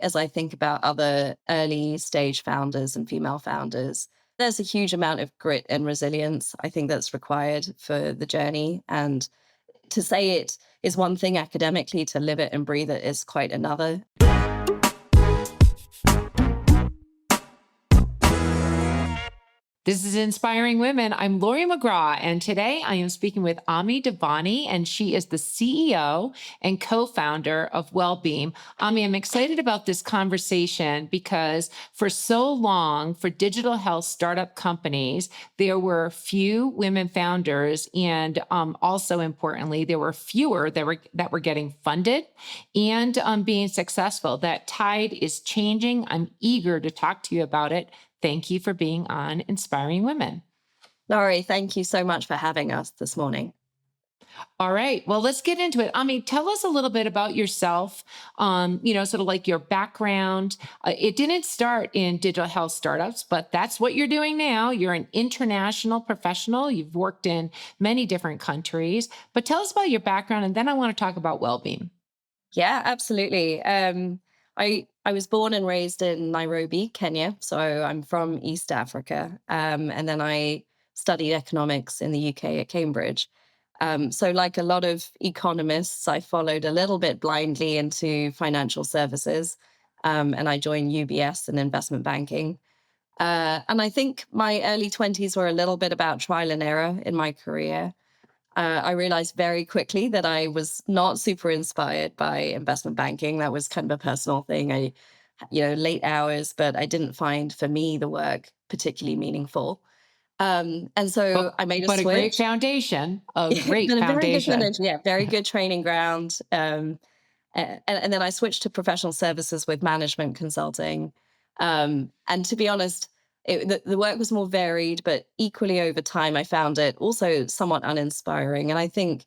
as I think about other early stage founders and female founders, there's a huge amount of grit and resilience I think that's required for the journey. And to say it is one thing academically, to live it and breathe it is quite another. This is Inspiring Women. I'm Lori McGraw, and today I am speaking with Amee Devani, and she is the CEO and co-founder of WellBeam. Amee, I'm excited about this conversation because for so long, for digital health startup companies, there were few women founders, and also importantly, there were fewer that were getting funded and being successful. That tide is changing. I'm eager to talk to you about it. Thank you for being on Inspiring Women. Laurie, thank you so much for having us this morning. All right. Well, let's get into it. Amee, tell us a little bit about yourself, sort of like your background. It didn't start in digital health startups, but that's what you're doing now. You're an international professional. You've worked in many different countries, but tell us about your background. And then I want to talk about WellBeam. Yeah, absolutely. I was born and raised in Nairobi, Kenya. So I'm from East Africa. And then I studied economics in the UK at Cambridge. So like a lot of economists, I followed a little bit blindly into financial services. And I joined UBS in investment banking. And I think my early 20s were a little bit about trial and error in my career. I realized very quickly that I was not super inspired by investment banking. That was kind of a personal thing. Late hours, but I didn't find for me the work particularly meaningful. And so I made a But a great switch. foundation, a great But a very good foundation. foundation, yeah, very good training ground. And then I switched to professional services with management consulting. And to be honest, the work was more varied, but equally over time, I found it also somewhat uninspiring. And I think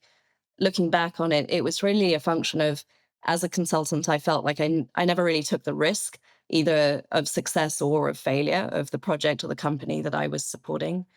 looking back on it, it was really a function of, as a consultant, I felt like I never really took the risk either of success or of failure of the project or the company that I was supporting.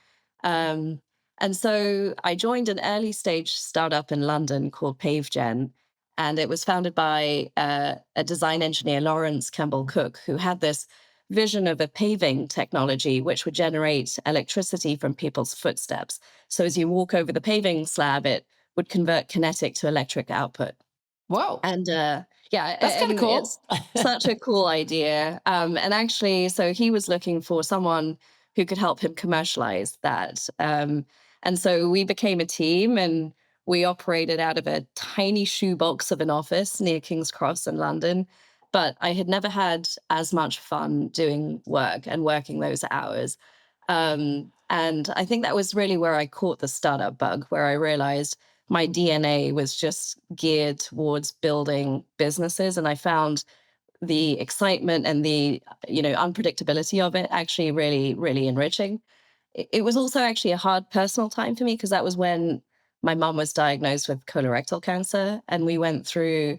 Um, and so I joined an early stage startup in London called PaveGen. And it was founded by a design engineer, Lawrence Campbell Cook, who had this vision of a paving technology which would generate electricity from people's footsteps. So as you walk over the paving slab, it would convert kinetic to electric output. Whoa, And yeah, that's kind of and cool. it's such a cool idea. And actually, so he was looking for someone who could help him commercialize that. And so we became a team and we operated out of a tiny shoebox of an office near King's Cross in London. But I had never had as much fun doing work and working those hours. And I think that was really where I caught the startup bug, where I realized my DNA was just geared towards building businesses. And I found the excitement and the, unpredictability of it actually really, really enriching. It was also actually a hard personal time for me because that was when my mom was diagnosed with colorectal cancer. And we went through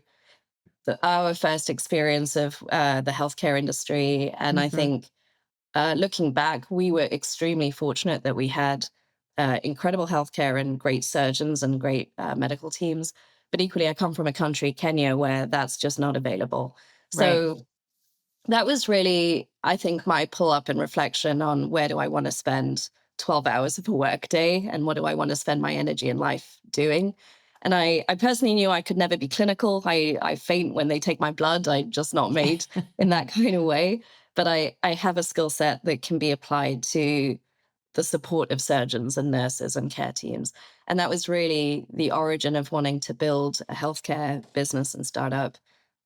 our first experience of the healthcare industry. And I Mhm. think looking back, we were extremely fortunate that we had incredible healthcare and great surgeons and great medical teams. But equally, I come from a country, Kenya, where that's just not available. Right. So that was really, I think, my pull up and reflection on where do I want to spend 12 hours of a work day and what do I want to spend my energy and life doing. And I personally knew I could never be clinical. I faint when they take my blood. I'm just not made in that kind of way. But I have a skill set that can be applied to the support of surgeons and nurses and care teams. And that was really the origin of wanting to build a healthcare business and startup.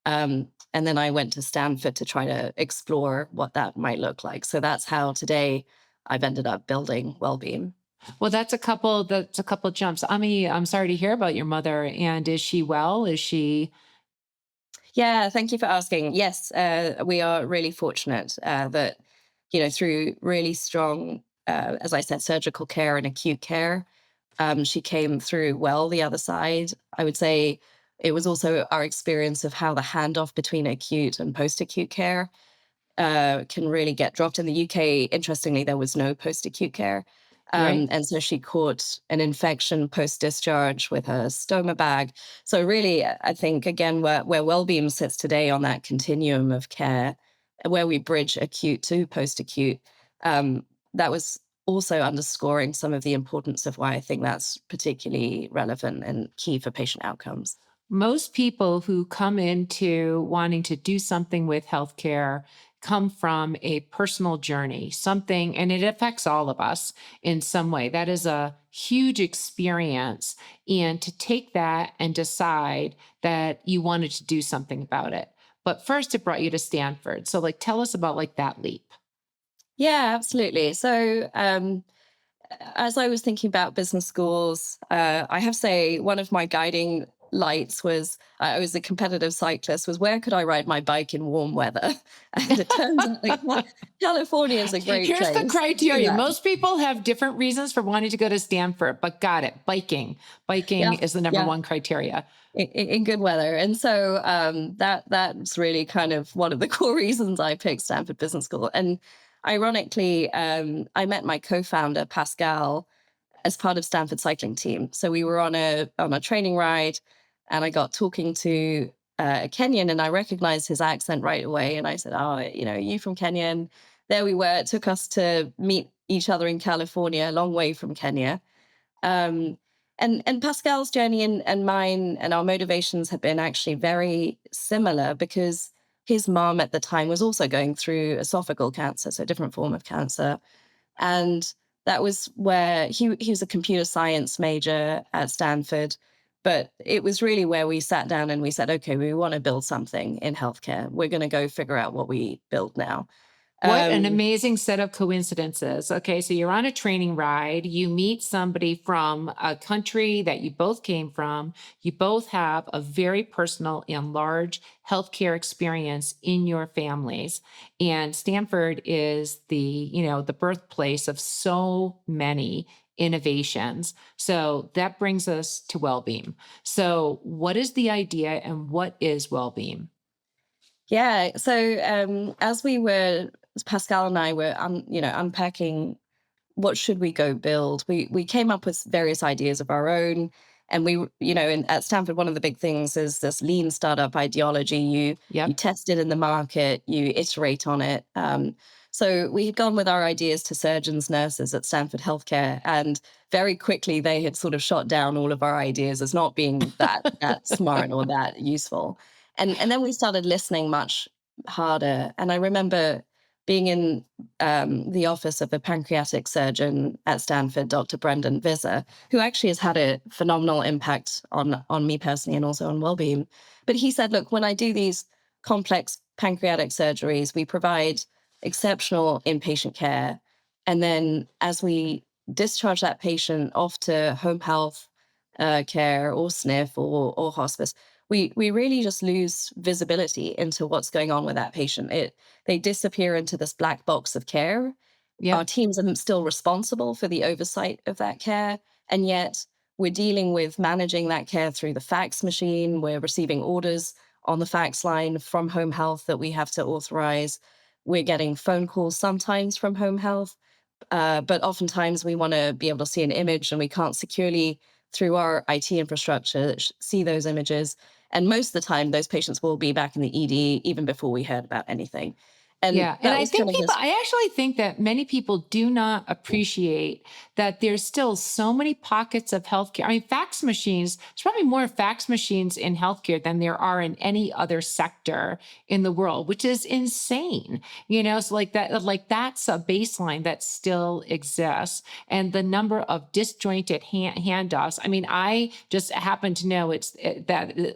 And then I went to Stanford to try to explore what that might look like. So that's how today I've ended up building WellBeam. Well, that's a couple jumps. I'm sorry to hear about your mother. And is she well? Is she Yeah, thank you for asking. Yes, we are really fortunate that, through really strong, as I said, surgical care and acute care, she came through well the other side. I would say it was also our experience of how the handoff between acute and post-acute care can really get dropped. In the UK, interestingly, there was no post-acute care. Right. And so she caught an infection post discharge with her stoma bag. So really, I think again where WellBeam sits today on that continuum of care, where we bridge acute to post acute, that was also underscoring some of the importance of why I think that's particularly relevant and key for patient outcomes. Most people who come into wanting to do something with healthcare come from a personal journey, something, and it affects all of us in some way. That is a huge experience. And to take that and decide that you wanted to do something about it. But first, it brought you to Stanford. So, like, tell us about like that leap. Yeah, absolutely. So, as I was thinking about business schools, I have to say one of my guiding lights was I was a competitive cyclist. Was where could I ride my bike in warm weather? And it turns out like California is a great Here's the place to do criteria. that. Most people have different reasons for wanting to go to Stanford, but got it. Biking. Biking Yeah, is the number yeah, one criteria. in good weather. And so that's really kind of one of the core reasons I picked Stanford Business School. And ironically, I met my co-founder Pascal as part of Stanford cycling team. So we were on a training ride, and I got talking to a Kenyan, and I recognized his accent right away. And I said, "Oh, you from Kenya?" And there we were. It took us to meet each other in California, a long way from Kenya. Um, and Pascal's journey and mine and our motivations have been actually very similar because his mom at the time was also going through esophageal cancer, so a different form of cancer. And that was where he was a computer science major at Stanford. But it was really where we sat down and we said, okay, we want to build something in healthcare. We're going to go figure out what we build now. What an Um, amazing set of coincidences. Okay, so you're on a training ride, you meet somebody from a country that you both came from, you both have a very personal and large healthcare experience in your families. And Stanford is the birthplace of so many innovations. So that brings us to WellBeam. So what is the idea and what is WellBeam? yeah. So as Pascal and I were, unpacking what should we go build? We came up with various ideas of our own, and at Stanford, one of the big things is this lean startup ideology. You Yep. test it in the market, you iterate on it. So we had gone with our ideas to surgeons, nurses at Stanford Healthcare, and very quickly they had sort of shot down all of our ideas as not being that smart or that useful. And then we started listening much harder. And I remember being in the office of a pancreatic surgeon at Stanford, Dr. Brendan Visser, who actually has had a phenomenal impact on me personally and also on Wellbeing. But he said, look, when I do these complex pancreatic surgeries, we provide exceptional inpatient care. And then as we discharge that patient off to home health care or SNF or hospice, we really just lose visibility into what's going on with that patient. They disappear into this black box of care. Our Yep. teams are still responsible for the oversight of that care, and yet we're dealing with managing that care through the fax machine. We're receiving orders on the fax line from home health that we have to authorize. We're getting phone calls sometimes from home health, but oftentimes we want to be able to see an image and we can't securely, through our IT infrastructure, see those images. And most of the time, those patients will be back in the ED even before we heard about anything. And Yeah. And that I was kind think of this. I actually think that many people do not appreciate that there's still so many pockets of healthcare. I mean, fax machines, there's probably more fax machines in healthcare than there are in any other sector in the world, which is insane. So like that's a baseline that still exists. And the number of disjointed handoffs. I mean, I just happen to know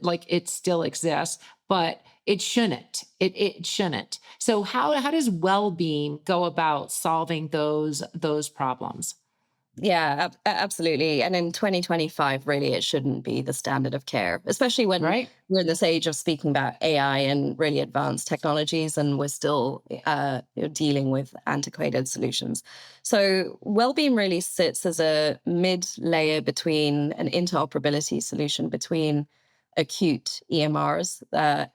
like it still exists, but it shouldn't. It shouldn't. So how does WellBeam go about solving those problems? Yeah, absolutely. And in 2025, really, it shouldn't be the standard of care, especially when Right? we're in this age of speaking about AI and really advanced technologies, and we're still dealing with antiquated solutions. So, Wellbeam really sits as a mid layer between an interoperability solution between acute EMRs,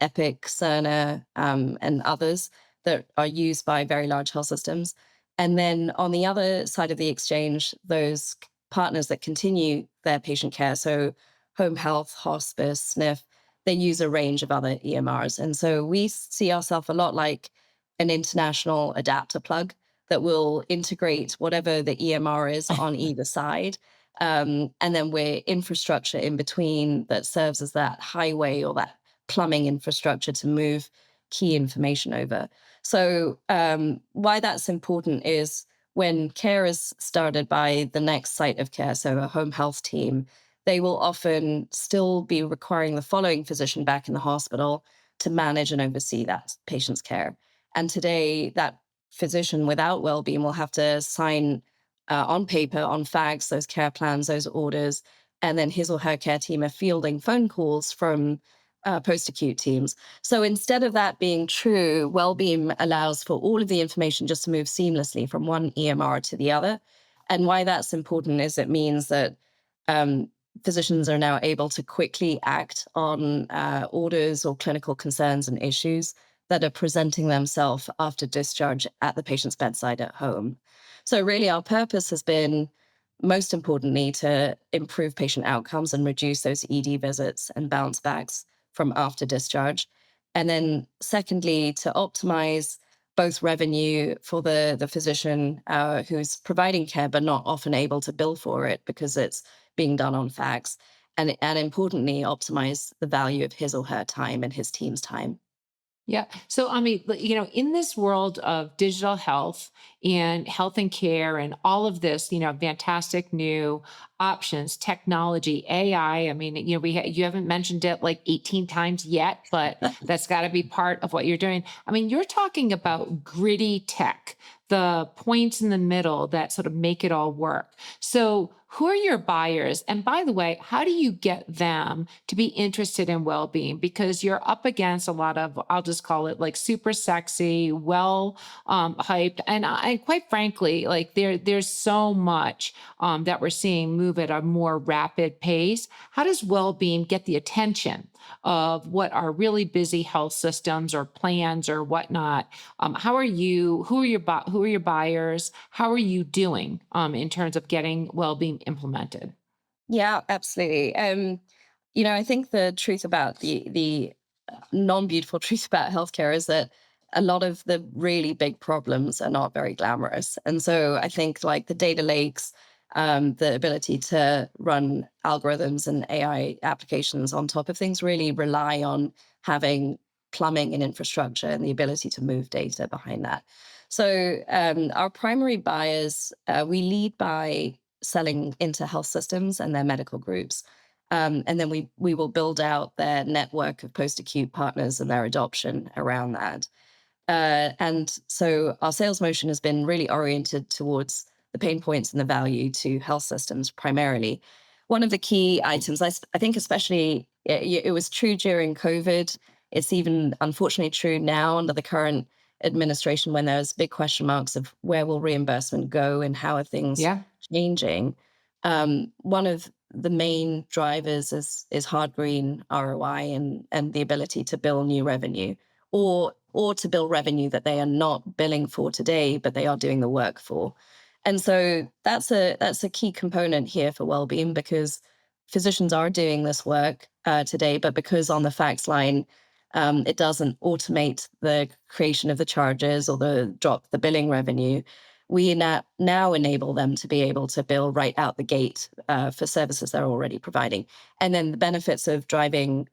Epic, Cerner, and others that are used by very large health systems, And then on the other side of the exchange, those partners that continue their patient care, so home health, hospice, SNF, they use a range of other EMRs. And so we see ourselves a lot like an international adapter plug that will integrate whatever the EMR is on either side. And then we're infrastructure in between that serves as that highway or that plumbing infrastructure to move key information over. So, why that's important is when care is started by the next site of care, so a home health team, they will often still be requiring the following physician back in the hospital to manage and oversee that patient's care. And today, that physician without WellBeam will have to sign on paper, on fax, those care plans, those orders, and then his or her care team are fielding phone calls from post acute teams. So instead of that being true, WellBeam allows for all of the information just to move seamlessly from one EMR to the other. And why that's important is it means that um, physicians are now able to quickly act on orders or clinical concerns and issues that are presenting themselves after discharge at the patient's bedside at home. So, really, our purpose has been most importantly to improve patient outcomes and reduce those ED visits and bounce backs from after discharge. And then, secondly, to optimize both revenue for the physician who's providing care but not often able to bill for it because it's being done on fax, and importantly, optimize the value of his or her time and his team's time. Yeah. So, I mean, in this world of digital health and health and care and all of this, fantastic new options, technology, AI. I mean, you haven't mentioned it like 18 times yet, but that's got to be part of what you're doing. I mean, you're talking about gritty tech, the points in the middle that sort of make it all work. So, who are your buyers? And by the way, how do you get them to be interested in well-being? Because you're up against a lot of, I'll just call it like super sexy, well hyped, and quite frankly, like there's so much that we're seeing move at a more rapid pace. How does well-being get the attention of what are really busy health systems or plans or whatnot? How are you? Who are your buyers? How are you doing in terms of getting well-being implemented? Yeah, absolutely. I think the truth about the non-beautiful truth about healthcare is that a lot of the really big problems are not very glamorous. And so I think like the data lakes, the ability to run algorithms and AI applications on top of things really rely on having plumbing and infrastructure and the ability to move data behind that. So our primary buyers, we lead by selling into health systems and their medical groups. And then we will build out their network of post acute partners and their adoption around that. And so our sales motion has been really oriented towards the pain points and the value to health systems primarily. One of the key items, I think, especially it was true during COVID. It's even unfortunately true now under the current administration when there's big question marks of where will reimbursement go and how are things Yeah. changing. One of the main drivers is hard green ROI and the ability to bill new revenue or to bill revenue that they are not billing for today, but they are doing the work for. And so that's a key component here for well-being because physicians are doing this work today, but because on the fax line it doesn't automate the creation of the charges or the billing revenue. We now enable them to be able to bill right out the gate for services they're already providing, and then the benefits of driving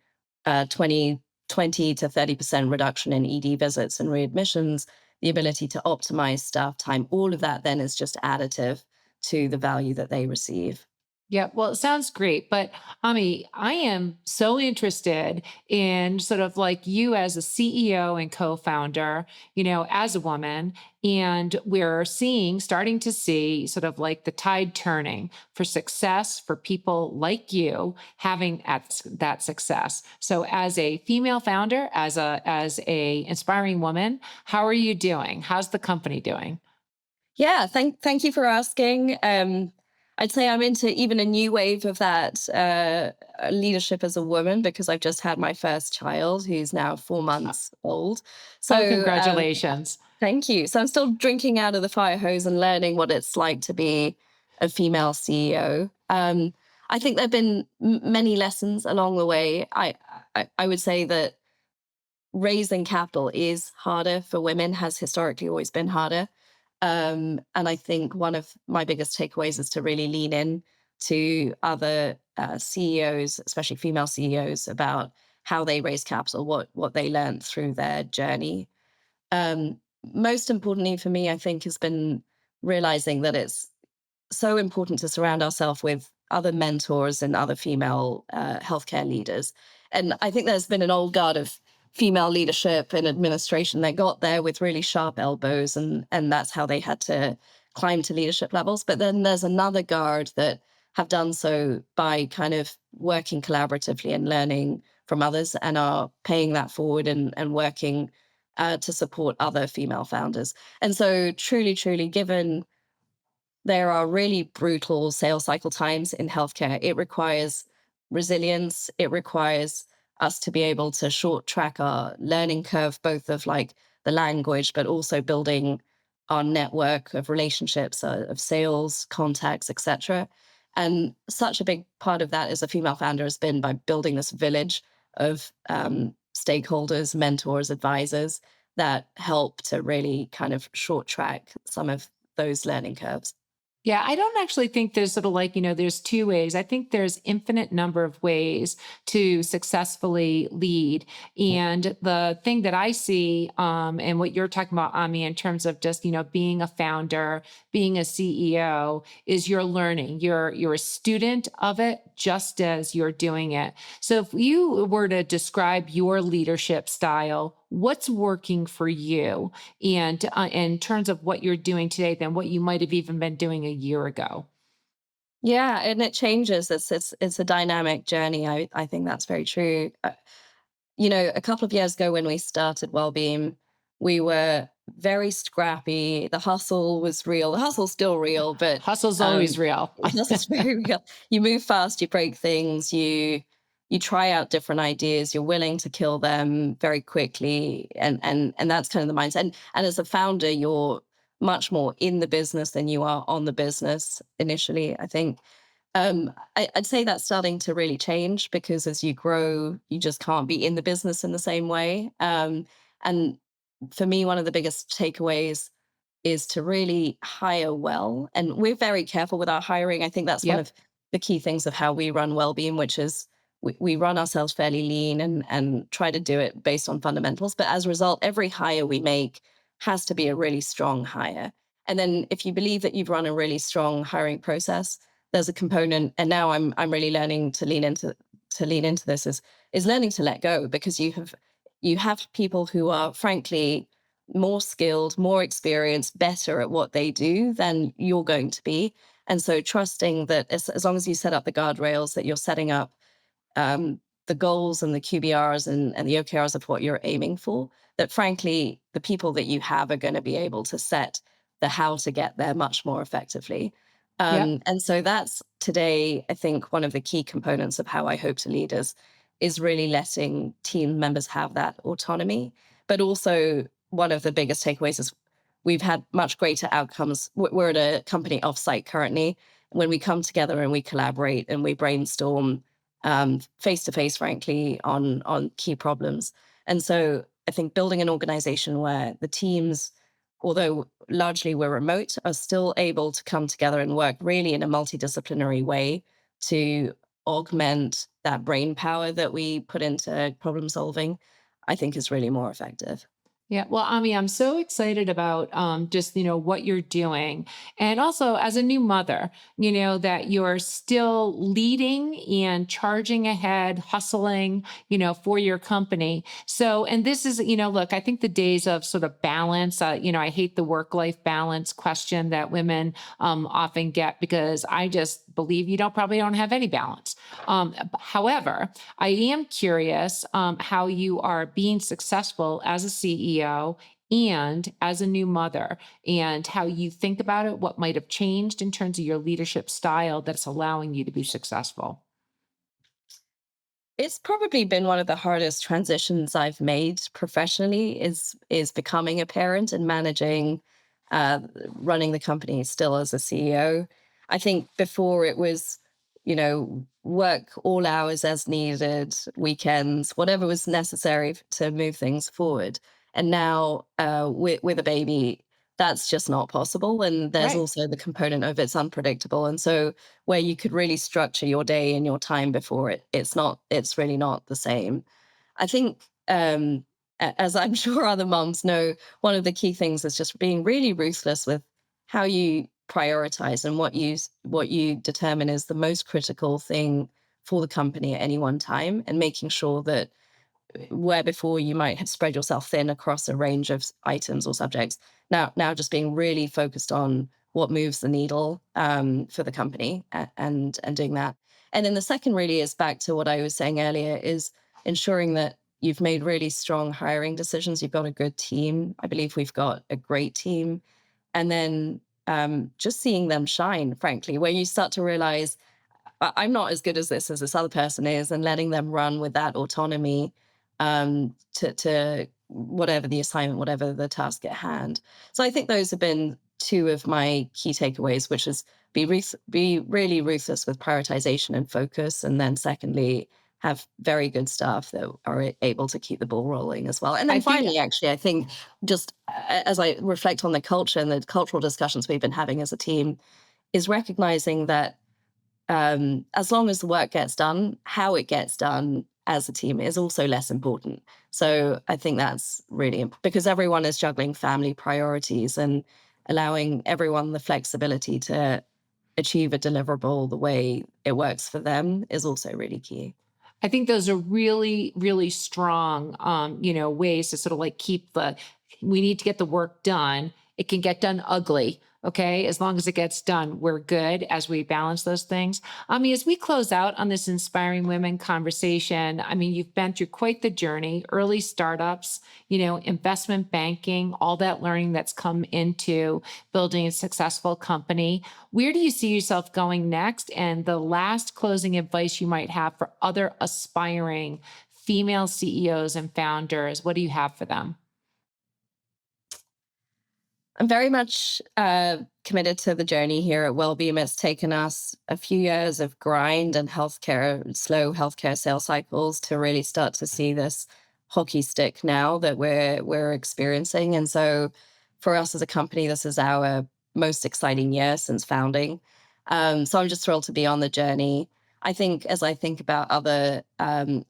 20 to 30% reduction in ED visits and readmissions, the ability to optimize staff time, all of that then is just additive to the value that they receive. Yeah, well, it sounds great, but Ami, I am so interested in sort of like you as a CEO and co-founder, as a woman, and we're starting to see sort of like the tide turning for success for people like you having that success. So, as a female founder, as a inspiring woman, how are you doing? How's the company doing? Yeah, thank you for asking. I'd say I'm into even a new wave of that leadership as a woman because I've just had my first child, who's now 4 months old. Oh, So congratulations. Thank you. So I'm still drinking out of the fire hose and learning what it's like to be a female CEO. I think there've been many lessons along the way. I would say that raising capital is harder for women, has historically always been harder. And I think one of my biggest takeaways is to really lean in to other CEOs, especially female CEOs, about how they raise capital, what they learned through their journey. Most importantly for me, I think, has been realizing that it's so important to surround ourselves with other mentors and other female healthcare leaders. And I think there's been an old guard of female leadership and administration that got there with really sharp elbows, and that's how they had to climb to leadership levels. But then there's another guard that have done so by kind of working collaboratively and learning from others and are paying that forward and working to support other female founders. And so, truly, given there are really brutal sales cycle times in healthcare. It requires resilience. It requires us to be able to short track our learning curve, both of like the language, but also building our network of relationships, of sales, contacts, etc. And such a big part of that as a female founder has been by building this village of stakeholders, mentors, advisors that help to really kind of short track some of those learning curves. Yeah, I don't actually think there's sort of like, there's two ways. I think there's infinite number of ways to successfully lead. And the thing that I see, and what you're talking about, Ami, in terms of just, being a founder, being a CEO, is you're learning. You're a student of it just as you're doing it. So if you were to describe your leadership style, what's working for you? And in terms of what you're doing today than what you might have even been doing a year ago. Yeah, and it changes. It's a dynamic journey. I think that's very true. A couple of years ago when we started WellBeam, we were very scrappy. The hustle was real. The hustle's still real, but Hustle's always um, real. the hustle's very real. You move fast, you break things, you try out different ideas. You're willing to kill them very quickly, and that's kind of the mindset. And as a founder, you're much more in the business than you are on the business initially, I think. I'd say that's starting to really change because as you grow, you just can't be in the business in the same way. And for me, one of the biggest takeaways is to really hire well. And we're very careful with our hiring. I think that's one Yep. of the key things of how we run Wellbeam, which is we run ourselves fairly lean and try to do it based on fundamentals. But as a result, every hire we make has to be a really strong hire. And then if you believe that you've run a really strong hiring process, there's a component, and now I'm really learning to lean into this is learning to let go because you have people who are frankly more skilled, more experienced, better at what they do than you're going to be. And so trusting that as long as you set up the guardrails, that you're setting up the goals and the QBRs and the OKRs of what you're aiming for, that frankly, the people that you have are going to be able to set the how to get there much more effectively. Yep. And so that's today, I think, one of the key components of how I hope to lead is really letting team members have that autonomy. But also, one of the biggest takeaways is we've had much greater outcomes. We're at a company offsite currently. When we come together and we collaborate and we brainstorm face to face, frankly, on key problems. And so I think building an organization where the teams, although largely we're remote, are still able to come together and work really in a multidisciplinary way to augment that brain power that we put into problem solving, I think is really more effective. Yeah, well, Ami, I'm so excited about just what you're doing, and also as a new mother, that you're still leading and charging ahead, hustling, for your company. So, and this is, look, I think the days of sort of balance, I hate the work-life balance question that women often get because I just believe you don't have any balance. However, I am curious how you are being successful as a CEO and as a new mother, and how you think about it, what might have changed in terms of your leadership style that's allowing you to be successful. It's probably been one of the hardest transitions I've made professionally is becoming a parent and managing uh, running the company still as a CEO. I think before it was, work all hours as needed, weekends, whatever was necessary to move things forward. And now with a baby, that's just not possible. And there's Right. also the component of it's unpredictable. And so where you could really structure your day and your time before it's really not the same. I think as I'm sure other moms know, one of the key things is just being really ruthless with how you prioritize and what you determine is the most critical thing for the company at any one time, and making sure that where before you might have spread yourself thin across a range of items or subjects, now just being really focused on what moves the needle for the company, and doing that. And then the second really is back to what I was saying earlier, is ensuring that you've made really strong hiring decisions. You've got a good team. I believe we've got a great team. And then just seeing them shine, frankly, where you start to realize I'm not as good as this other person is, and letting them run with that autonomy to whatever the assignment, whatever the task at hand. So I think those have been two of my key takeaways, which is be really ruthless with prioritization and focus, and then secondly, have very good staff that are able to keep the ball rolling as well. And I then think finally, actually, I think just as I reflect on the culture and the cultural discussions we've been having as a team, is recognizing that as long as the work gets done, how it gets done as a team is also less important. So I think that's really because everyone is juggling family priorities, and allowing everyone the flexibility to achieve a deliverable the way it works for them is also really key. I think those are really, really strong, ways to sort of like keep we need to get the work done. It can get done ugly. Okay. As long as it gets done, we're good as we balance those things. As we close out on this inspiring women conversation, I mean, you've been through quite the journey, early startups, investment banking, all that learning that's come into building a successful company. Where do you see yourself going next? And the last closing advice you might have for other aspiring female CEOs and founders, what do you have for them? I'm very much committed to the journey here at WellBeam. It's taken us a few years of grind and slow healthcare sales cycles to really start to see this hockey stick now that we're experiencing. And so, for us as a company, this is our most exciting year since founding. So I'm just thrilled to be on the journey. I think as I think about other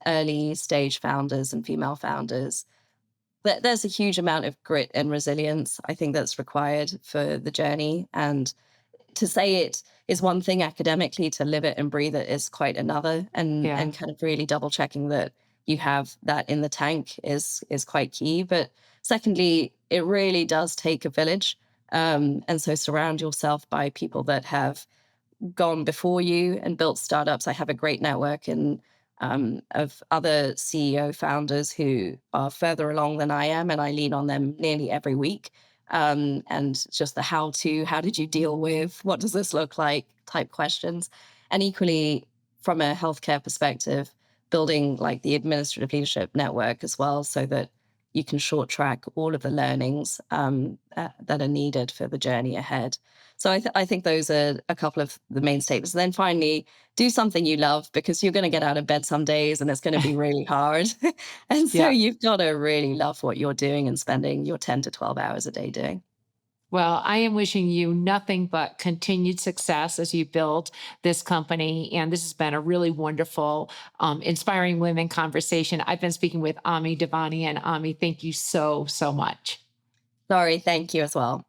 early stage founders and female founders, there's a huge amount of grit and resilience I think that's required for the journey. And to say it is one thing academically, to live it and breathe it is quite another. Yeah. And kind of really double checking that you have that in the tank is quite key. But secondly, it really does take a village. And so surround yourself by people that have gone before you and built startups. I have a great network of other CEO founders who are further along than I am, and I lean on them nearly every week. And just the how did you deal with, what does this look like type questions. And equally, from a healthcare perspective, building like the administrative leadership network as well, so that you can short track all of the learnings that are needed for the journey ahead. So I think those are a couple of the main statements. And then finally, do something you love, because you're going to get out of bed some days and it's going to be really hard. And so Yeah. you've got to really love what you're doing and spending your 10 to 12 hours a day doing. Well, I am wishing you nothing but continued success as you build this company. And this has been a really wonderful, inspiring women conversation. I've been speaking with Amee Devani, and Amee, thank you so, so much. Sorry, thank you as well.